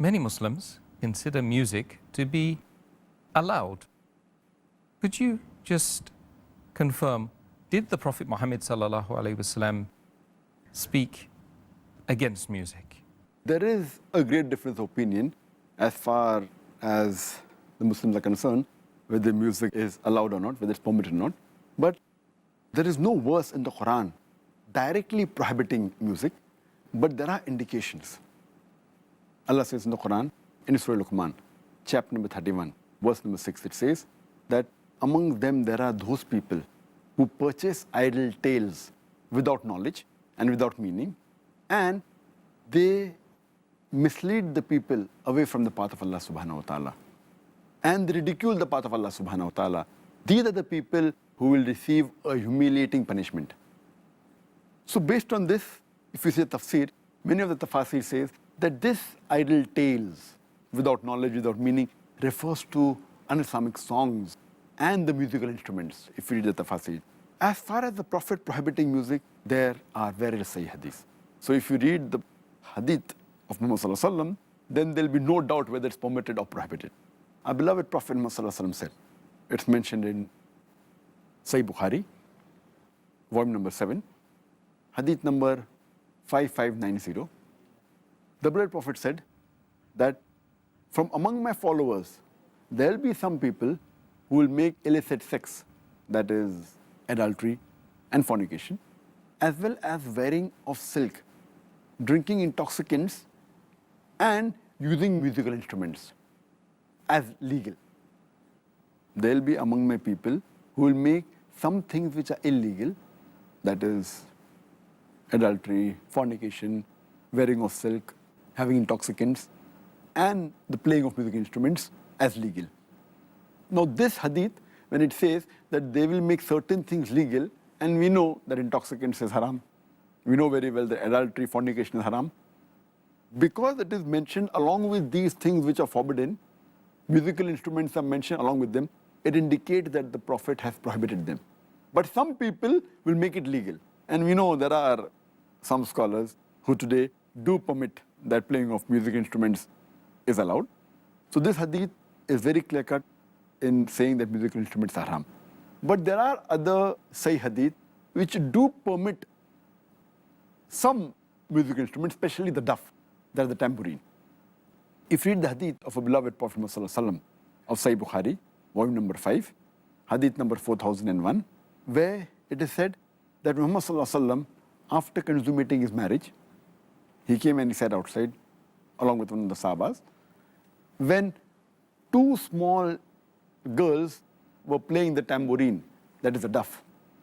Many Muslims consider music to be allowed. Could you just confirm, did the Prophet Mohammed sallallahu alaihi wasallam speak against music? There is a great difference of opinion as far as the Muslims are concerned, whether music is allowed or not, whether it's permitted or not. But there is no verse in the Quran directly prohibiting music, but there are indications. Allah says in the Quran, in Surah Luqman, chapter number 31, verse number 6, it says that among them there are those people who purchase idle tales without knowledge and without meaning, and they mislead the people away from the path of Allah subhanahu wa ta'ala, and they ridicule the path of Allah subhanahu wa ta'ala. These are the people who will receive a humiliating punishment. So based on this, if you see the tafsir, many of the tafasir says that this idle tales without knowledge, without meaning, refers to un-Islamic songs and the musical instruments, if you read the tafasir. As far as the Prophet prohibiting music, there are various Sahih Hadith. So if you read the Hadith of Muhammad sallallahu alaihi wasallam, then there will be no doubt whether it's permitted or prohibited. Our beloved Prophet Muhammad sallallahu alaihi wasallam said, it's mentioned in Sahih Bukhari, volume number 7, Hadith number 5590. The beloved Prophet said that from among my followers, there will be some people who will make illicit sex, that is adultery and fornication, as well as wearing of silk, drinking intoxicants, and using musical instruments as legal. There will be among my people who will make some things which are illegal, that is adultery, fornication, wearing of silk, having intoxicants, and the playing of musical instruments as legal. Now this hadith, when it says that they will make certain things legal, and we know that intoxicants is haram, we know very well that adultery, fornication is haram, because it is mentioned along with these things which are forbidden, musical instruments are mentioned along with them, it indicates that the Prophet has prohibited them. But some people will make it legal. And we know there are some scholars who today do permit that playing of music instruments is allowed. So this hadith is very clear-cut in saying that musical instruments are haram. But there are other Sahih hadith which do permit some musical instruments, especially the duff, that is the tambourine. If you read the hadith of a beloved Prophet Muhammad sallallahu alaihi wasallam of Sahih Bukhari, volume number 5, hadith number 4001, where it is said that Muhammad sallallahu alaihi wasallam, after consummating his marriage, he came and he sat outside along with one of the Sahabas, when two small girls were playing the tambourine, that is the duff,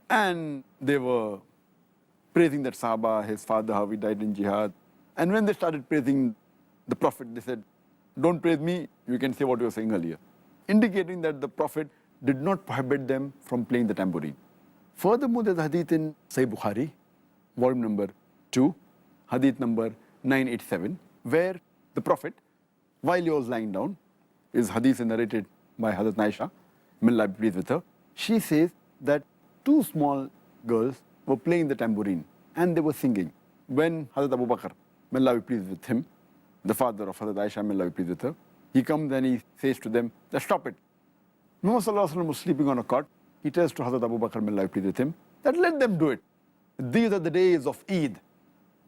and they were praising that Sahaba, his father, how he died in jihad. And when they started praising the Prophet, they said, don't praise me, you can say what you were saying earlier, indicating that the Prophet did not prohibit them from playing the tambourine. Furthermore, there's a hadith in Sahih Bukhari, volume number 2, hadith number 987, where the Prophet, while he was lying down, his hadith is narrated by Hadith Aisha, may Allah be pleased with her, she says that two small girls were playing the tambourine and they were singing. When Hadith Abu Bakr, may Allah be pleased with him, the father of Hadith Aisha, may Allah be pleased with her, he comes and he says to them, that stop it. Muhammad sallallahu alaihi wasallam was sleeping on a cot. He tells to Hadith Abu Bakr, may Allah be pleased with him, that let them do it. These are the days of Eid.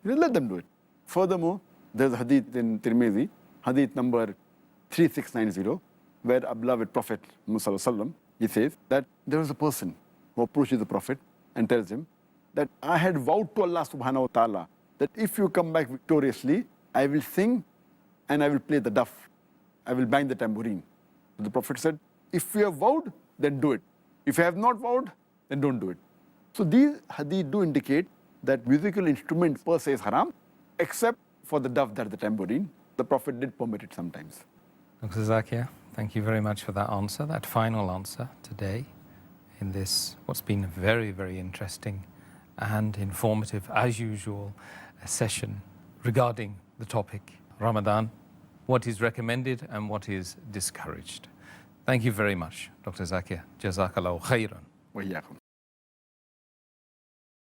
He said, let them do it. Furthermore, there's a hadith in Tirmidhi, hadith number 3690, where our beloved Prophet Muhammad sallallahu alaihi wasallam, he says that there was a person who approaches the Prophet and tells him that I had vowed to Allah subhanahu wa ta'ala that if you come back victoriously, I will sing and I will play the duff. I will bang the tambourine. So the Prophet said, if you have vowed, then do it. If you have not vowed, then don't do it. So these hadith do indicate that musical instruments per se is haram, except for the duff, that is the tambourine. The Prophet did permit it sometimes. Dr. Zakir, thank you very much for that answer, that final answer today in this, what's been a very, very interesting and informative, as usual, session regarding the topic Ramadan, what is recommended and what is discouraged. Thank you very much, Dr. Zakir. Jazakallahu khairan. Wa iyyakum.